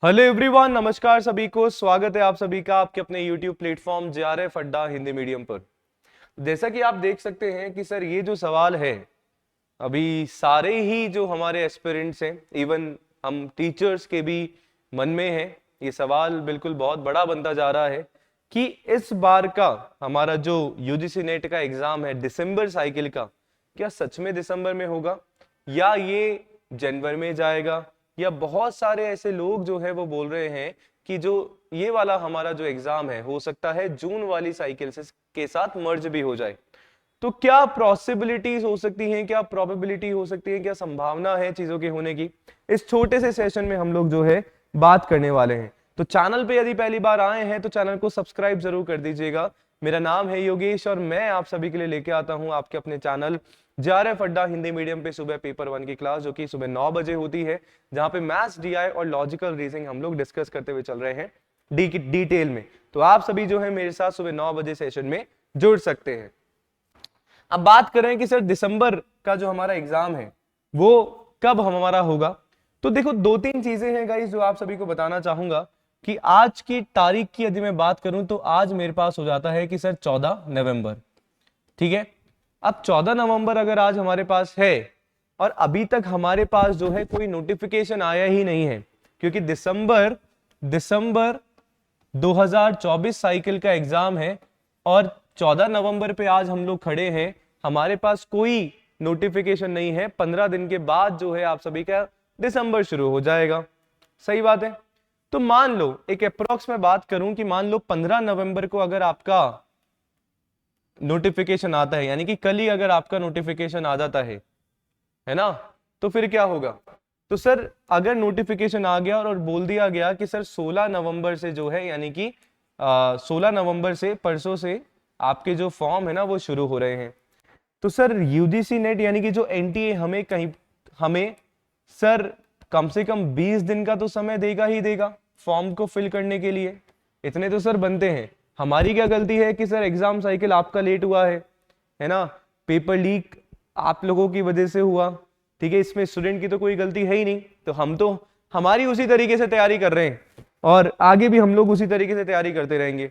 Hello everyone, नमस्कार सभी को। स्वागत है आप सभी का आपके अपने यूट्यूब प्लेटफॉर्म जेआरएफ अड्डा हिंदी मीडियम पर। जैसा कि आप देख सकते हैं कि सर ये जो सवाल है, अभी सारे ही जो हमारे एस्पिरेंट्स हैं, इवन हम टीचर्स के भी मन में है, ये सवाल बिल्कुल बहुत बड़ा बनता जा रहा है कि इस बार का हमारा जो यूजीसी नेट का एग्जाम है दिसंबर साइकिल का, क्या सच में दिसंबर में होगा या ये जनवरी में जाएगा, या बहुत सारे ऐसे लोग जो है वो बोल रहे हैं कि जो ये वाला हमारा जो एग्जाम है हो सकता है जून वाली साइकिल से के साथ मर्ज भी हो जाए। तो क्या पॉसिबिलिटीज हो सकती हैं, क्या प्रोबेबिलिटी हो सकती है, क्या संभावना है चीजों के होने की, इस छोटे से सेशन में हम लोग जो है बात करने वाले हैं। तो चैनल पे यदि पहली बार आए हैं तो चैनल को सब्सक्राइब जरूर कर दीजिएगा। मेरा नाम है योगेश और मैं आप सभी के लिए लेके आता हूं आपके अपने चैनल जेआरएफ अड्डा हिंदी मीडियम पे सुबह पेपर 1 की क्लास, जो कि सुबह 9 बजे होती है, जहां पे मैथ्स, डीआई और लॉजिकल रीजनिंग हम लोग डिस्कस करते हुए चल रहे हैं डिटेल में। तो आप सभी जो है मेरे साथ सुबह 9 बजे सेशन में जुड़ सकते हैं। अब बात करें कि सर दिसंबर का जो हमारा एग्जाम है वो कब हमारा होगा, तो देखो दो तीन चीजें हैं गाइस जो आप सभी को बताना चाहूंगा कि आज की तारीख की यदि मैं बात करूं तो आज मेरे पास हो जाता है कि सर 14 नवंबर। ठीक है, अब 14 नवंबर अगर आज हमारे पास है और अभी तक हमारे पास जो है कोई नोटिफिकेशन आया ही नहीं है, क्योंकि दिसंबर 2024 साइकिल का एग्जाम है और 14 नवंबर पे आज हम लोग खड़े हैं, हमारे पास कोई नोटिफिकेशन नहीं है। 15 दिन के बाद जो है आप सभी का दिसंबर शुरू हो जाएगा। सही बात है। तो मान लो एक अप्रोक्स में बात करूं कि मान लो 15 नवंबर को अगर आपका नोटिफिकेशन आता है, यानी कि कल ही अगर आपका नोटिफिकेशन आ जाता है ना, तो फिर क्या होगा। तो सर अगर नोटिफिकेशन आ गया और बोल दिया गया कि सर 16 नवंबर से जो है, यानी कि 16 नवंबर से परसों से आपके जो फॉर्म है ना वो शुरू हो रहे हैं, तो सर यूजीसी नेट यानी कि जो एनटीए हमें सर कम से कम 20 दिन का तो समय देगा ही देगा फॉर्म को फिल करने के लिए। इतने तो सर बनते हैं। हमारी क्या गलती है कि सर एग्जाम साइकिल आपका लेट हुआ है ना, पेपर लीक आप लोगों की वजह से हुआ। ठीक है, इसमें स्टूडेंट की तो कोई गलती है ही नहीं, तो हम तो हमारी उसी तरीके से तैयारी कर रहे हैं और आगे भी हम लोग उसी तरीके से तैयारी करते रहेंगे।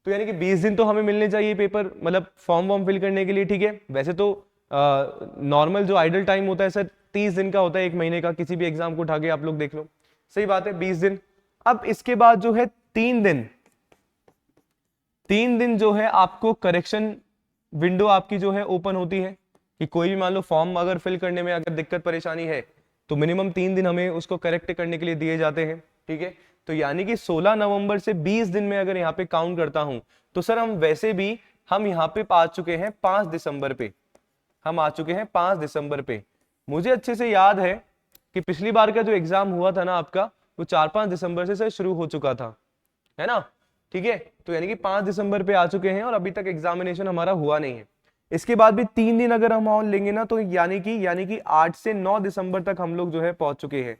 तो यानी कि 20 दिन तो हमें मिलने चाहिए पेपर, मतलब फॉर्म वॉर्म फिल करने के लिए। ठीक है, वैसे तो नॉर्मल जो आइडल टाइम होता है सर 30 दिन का होता है, एक महीने का, किसी भी एग्जाम को उठा के आप लोग देख लो। सही बात है, 20 दिन। अब इसके बाद जो है 3 दिन जो है आपको करेक्शन विंडो आपकी जो है ओपन होती है कि कोई भी मान लो फॉर्म अगर फिल करने में अगर दिक्कत परेशानी है तो मिनिमम 3 दिन हमें उसको करेक्ट करने के लिए दिए जाते हैं। ठीक है, तो यानी कि 16 नवंबर से 20 दिन में अगर यहाँ पे काउंट करता हूं तो सर हम वैसे भी हम यहाँ पे आ चुके हैं 5 दिसंबर पे, हम आ चुके हैं 5 दिसंबर पे। मुझे अच्छे से याद है कि पिछली बार का जो एग्जाम हुआ था ना आपका, वो 4-5 दिसंबर से सर शुरू हो चुका था, है ना। ठीक है, तो यानी कि 5 दिसंबर पे आ चुके हैं और अभी तक एग्जामिनेशन हमारा हुआ नहीं है। इसके बाद भी 3 दिन अगर हम और लेंगे ना तो यानी कि 8 से 9 दिसंबर तक हम लोग जो है पहुंच चुके हैं।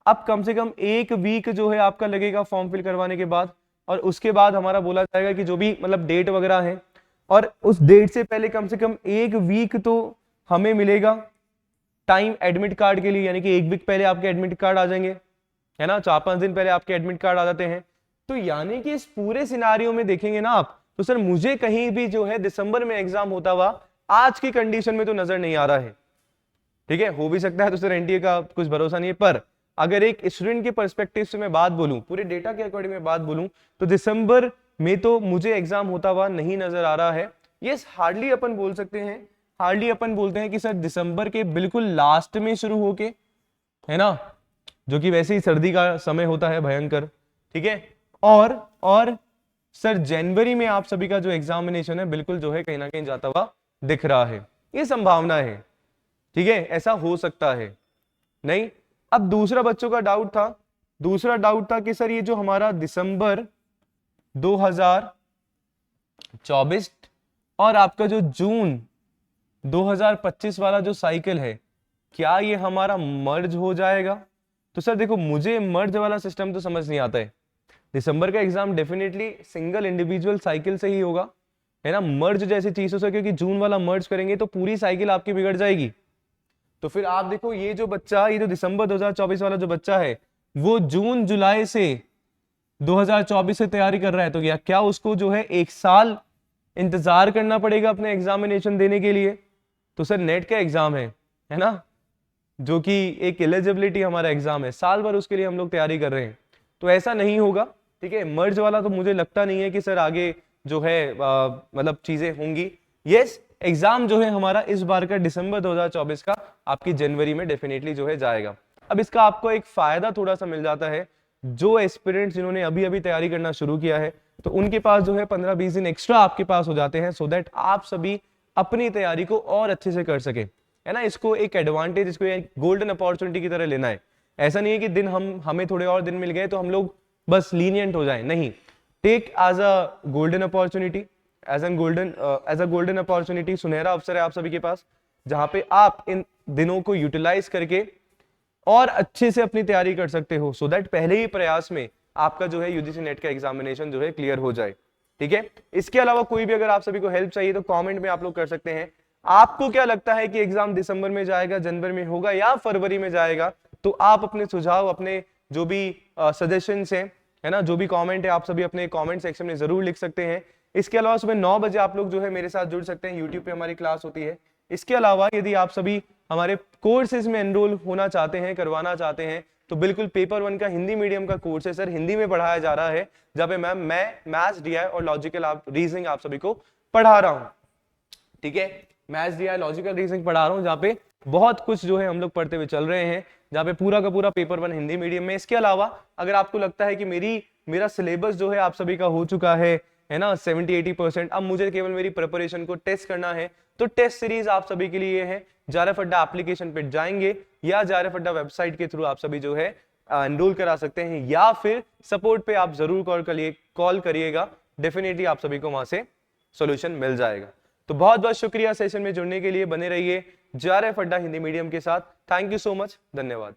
अब कम से कम एक वीक जो है आपका लगेगा फॉर्म फिल करवाने के बाद, और उसके बाद हमारा बोला जाएगा कि जो भी मतलब डेट वगैरह है, और उस डेट से पहले कम से कम एक वीक तो हमें मिलेगा टाइम एडमिट कार्ड के लिए, यानी कि एक वीक पहले आपके एडमिट कार्ड आ जाएंगे, है ना, 4-5 दिन पहले आपके एडमिट कार्ड आ जाते हैं। तो यानी कि इस पूरे सिनारियो में देखेंगे ना आप, तो सर मुझे कहीं भी जो है दिसंबर में एग्जाम होता हुआ आज की कंडीशन में तो नजर नहीं आ रहा है। ठीक है, हो भी सकता है, तो सर एनटीए का कुछ भरोसा नहीं है, पर अगर एक स्टूडेंट के पर्सपेक्टिव से मैं बात बोलूं, पूरे डेटा के अकॉर्डिंग में बात बोलूं, तो दिसंबर में तो मुझे एग्जाम होता हुआ नहीं नजर आ रहा है। ये हार्डली अपन बोल सकते हैं, हार्डली अपन बोलते हैं कि सर दिसंबर के बिल्कुल लास्ट में शुरू होके, है ना, जो कि वैसे ही सर्दी का समय होता है भयंकर। ठीक है, और सर जनवरी में आप सभी का जो एग्जामिनेशन है बिल्कुल जो है कहीं ना कहीं जाता हुआ दिख रहा है, ये संभावना है। ठीक है, ऐसा हो सकता है नहीं। अब दूसरा बच्चों का डाउट था, दूसरा डाउट था कि सर ये जो हमारा दिसंबर 2024 और आपका जो जून 2025 वाला जो साइकिल है, क्या ये हमारा मर्ज हो जाएगा। तो सर देखो, मुझे मर्ज वाला सिस्टम तो समझ नहीं आता है। दिसंबर का exam definitely single individual cycle से ही होगा, है ना, मर्ज जैसी चीजों से, क्योंकि जून वाला मर्ज करेंगे तो पूरी साइकिल आपकी बिगड़ जाएगी। तो फिर आप देखो, ये जो बच्चा, ये जो दिसंबर 2024 वाला जो बच्चा है, वो जून जुलाई से 2024 से तैयारी कर रहा है, तो क्या उसको जो है 1 साल इंतजार करना पड़ेगा अपने एग्जामिनेशन देने के लिए? तो सर नेट का एग्जाम है ना, जो कि एक एलिजिबिलिटी हमारा एग्जाम है, साल भर उसके लिए हम लोग तैयारी कर रहे हैं, तो ऐसा नहीं होगा। ठीक है, मर्ज वाला तो मुझे लगता नहीं है कि सर आगे जो है मतलब चीजें होंगी। यस, एग्जाम जो है हमारा इस बार का दिसंबर 2024 का आपकी जनवरी में डेफिनेटली जो है जाएगा। अब इसका आपको एक फायदा थोड़ा सा मिल जाता है, जो एस्पिरेंट्स जिन्होंने अभी अभी तैयारी करना शुरू किया है, तो उनके पास जो है 15-20 दिन एक्स्ट्रा आपके पास हो जाते हैं, सो दैट आप सभी अपनी तैयारी को और अच्छे से कर सके, है ना। इसको एक एडवांटेज, इसको एक गोल्डन अपॉर्चुनिटी की तरह लेना है। ऐसा नहीं है कि दिन हमें थोड़े और दिन मिल गए तो हम लोग बस लीनियंट हो जाए, नहीं, take as a golden opportunity, as a golden opportunity, सुनहरा अवसर है आप सभी के पास, जहां पे आप इन दिनों को यूटिलाइज करके और अच्छे से अपनी तैयारी कर सकते हो, सो दैट पहले ही प्रयास में आपका जो है यूजीसी नेट का एग्जामिनेशन जो है क्लियर हो जाए। ठीक है, इसके अलावा कोई भी अगर आप सभी को हेल्प चाहिए तो कमेंट में आप लोग कर सकते हैं। आपको क्या लगता है कि एग्जाम दिसंबर में जाएगा, जनवरी में होगा या फरवरी में जाएगा? तो आप अपने सुझाव, अपने जो भी सजेशंस हैं, है ना, जो भी कमेंट है, आप सभी अपने कमेंट सेक्शन में जरूर लिख सकते हैं। इसके अलावा सुबह 9 बजे आप लोग जो है मेरे साथ जुड़ सकते हैं, यूट्यूब पे हमारी क्लास होती है। इसके अलावा यदि आप सभी हमारे कोर्सेज में एनरोल होना चाहते हैं, करवाना चाहते हैं, तो बिल्कुल पेपर 1 का हिंदी मीडियम का कोर्स है सर, हिंदी में पढ़ाया जा रहा है, जहाँ पे मैं मैथ्स, डीआई और लॉजिकल रीजनिंग आप सभी को पढ़ा रहा हूँ। ठीक है, मैथ्स, डीआई, लॉजिकल रीजनिंग पढ़ा रहा हूँ, जहाँ पे बहुत कुछ जो है हम लोग पढ़ते हुए चल रहे हैं, जहाँ पे पूरा का पूरा पेपर 1 हिंदी मीडियम में। इसके अलावा अगर आपको लगता है कि मेरा सिलेबस जो है आप सभी का हो चुका है ना, 70-80%, अब मुझे केवल मेरी प्रिपरेशन को टेस्ट करना है, तो टेस्ट सीरीज आप सभी के लिए है। जारफ अड्डा एप्लीकेशन पे जाएंगे या जारफ अड्डा वेबसाइट के थ्रू आप सभी जो है एनरोल करा सकते हैं, या फिर सपोर्ट पे आप जरूर कॉल करिएगा, डेफिनेटली आप सभी को वहां से सॉल्यूशन मिल जाएगा। तो बहुत बहुत शुक्रिया सेशन में जुड़ने के लिए, बने रहिए जारफ अड्डा हिंदी मीडियम के साथ। थैंक यू सो मच, धन्यवाद।